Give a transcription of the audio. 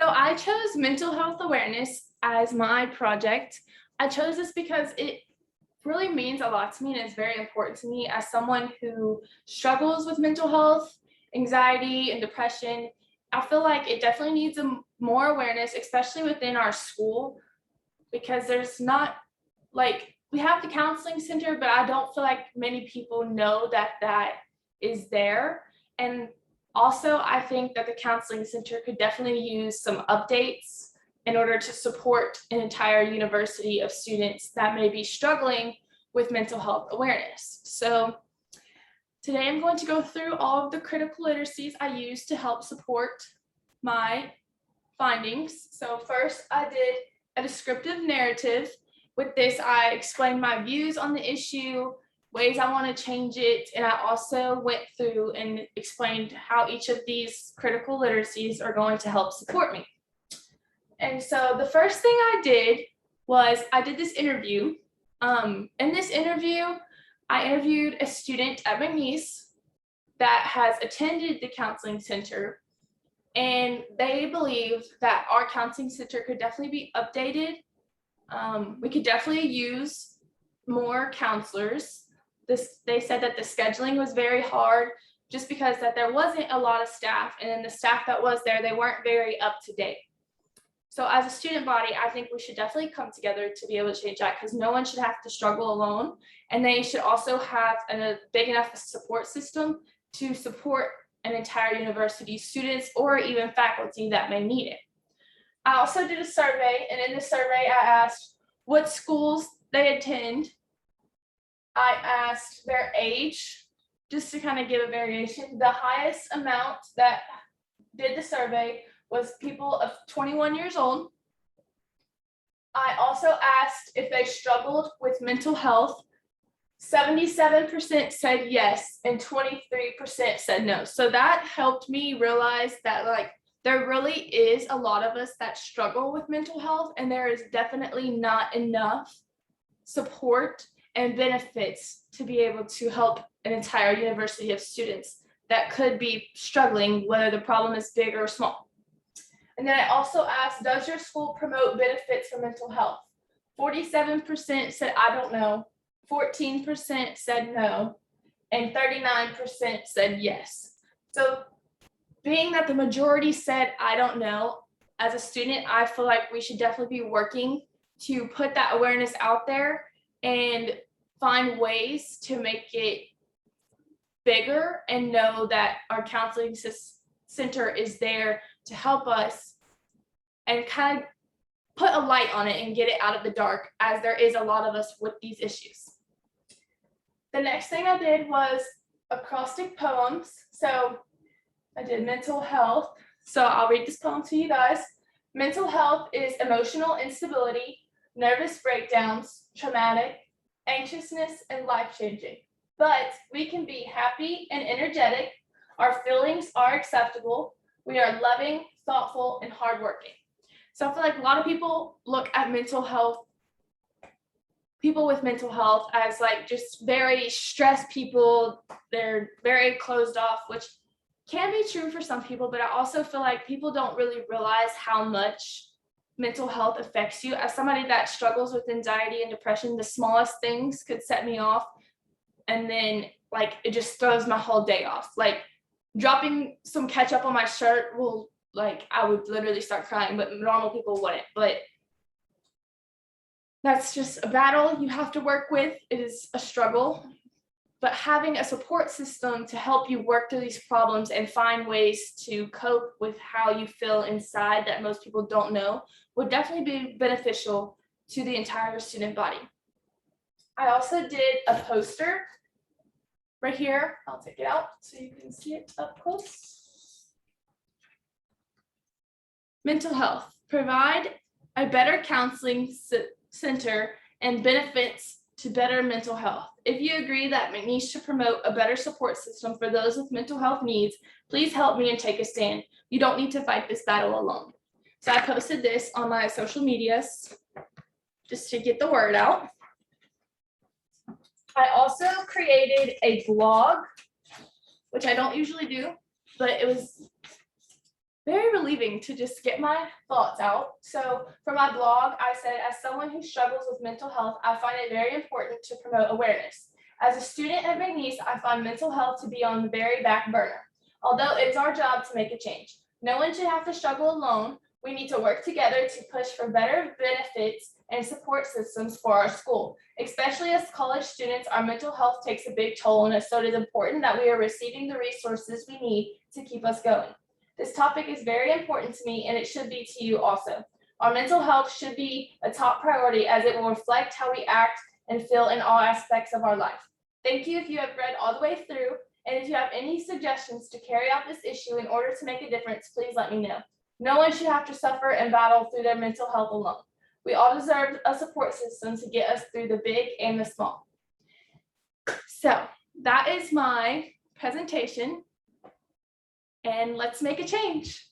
So I chose mental health awareness as my project. I chose this because it really means a lot to me and it's very important to me as someone who struggles with mental health, anxiety, and depression. I feel like it definitely needs more awareness, especially within our school, because there's not like we have the counseling center, but I don't feel like many people know that that is there. And also, I think that the counseling center could definitely use some updates in order to support an entire university of students that may be struggling with mental health awareness. So today I'm going to go through all of the critical literacies I use to help support my findings. So first I did a descriptive narrative. With this, I explained my views on the issue, ways I want to change it, and I also went through and explained how each of these critical literacies are going to help support me. And so the first thing I did was I did this interview. In this interview, I interviewed a student at McNeese that has attended the counseling center, and they believe that our counseling center could definitely be updated. We could definitely use more counselors. They said that the scheduling was very hard just because that there wasn't a lot of staff, and then the staff that was there, they weren't very up to date. So as a student body, I think we should definitely come together to be able to change that, because no one should have to struggle alone, and they should also have a big enough support system to support an entire university students or even faculty that may need it. I also did a survey, and in the survey I asked what schools they attend. I asked their age, just to kind of give a variation. The highest amount that did the survey was people of 21 years old. I also asked if they struggled with mental health. 77% said yes, and 23% said no. So that helped me realize that there really is a lot of us that struggle with mental health, and there is definitely not enough support and benefits to be able to help an entire university of students that could be struggling, whether the problem is big or small. And then I also asked, does your school promote benefits for mental health? 47% said, I don't know. 14% said no, and 39% said yes. So being that the majority said, I don't know, as a student, I feel like we should definitely be working to put that awareness out there and find ways to make it bigger and know that our counseling center is there to help us and kind of put a light on it and get it out of the dark, as there is a lot of us with these issues. The next thing I did was acrostic poems. So I did mental health. So I'll read this poem to you guys. Mental health is emotional instability, nervous breakdowns, traumatic, anxiousness, and life-changing. But we can be happy and energetic. Our feelings are acceptable. We are loving, thoughtful, and hardworking. So I feel like a lot of people look at mental health, people with mental health, as like just very stressed people. They're very closed off, which can be true for some people, but I also feel like people don't really realize how much mental health affects you. As somebody that struggles with anxiety and depression, the smallest things could set me off, and then like it just throws my whole day off. Like dropping some ketchup on my shirt will, like, I would literally start crying, but normal people wouldn't. But that's just a battle you have to work with. It is a struggle. But having a support system to help you work through these problems and find ways to cope with how you feel inside that most people don't know would definitely be beneficial to the entire student body. I also did a poster right here. I'll take it out so you can see it up close. Mental health. Provide a better counseling center and benefits to better mental health. If you agree that McNeese should promote a better support system for those with mental health needs, please help me and take a stand. You don't need to fight this battle alone. So I posted this on my social medias just to get the word out. I also created a blog, which I don't usually do, but it was very relieving to just get my thoughts out. So for my blog, I said, as someone who struggles with mental health, I find it very important to promote awareness. As a student at McNeese, I find mental health to be on the very back burner, although it's our job to make a change. No one should have to struggle alone. We need to work together to push for better benefits and support systems for our school. Especially as college students, our mental health takes a big toll on us, so it is important that we are receiving the resources we need to keep us going. This topic is very important to me, and it should be to you also. Our mental health should be a top priority, as it will reflect how we act and feel in all aspects of our life. Thank you if you have read all the way through, and if you have any suggestions to carry out this issue in order to make a difference, please let me know. No one should have to suffer and battle through their mental health alone. We all deserve a support system to get us through the big and the small. So that is my presentation, and let's make a change.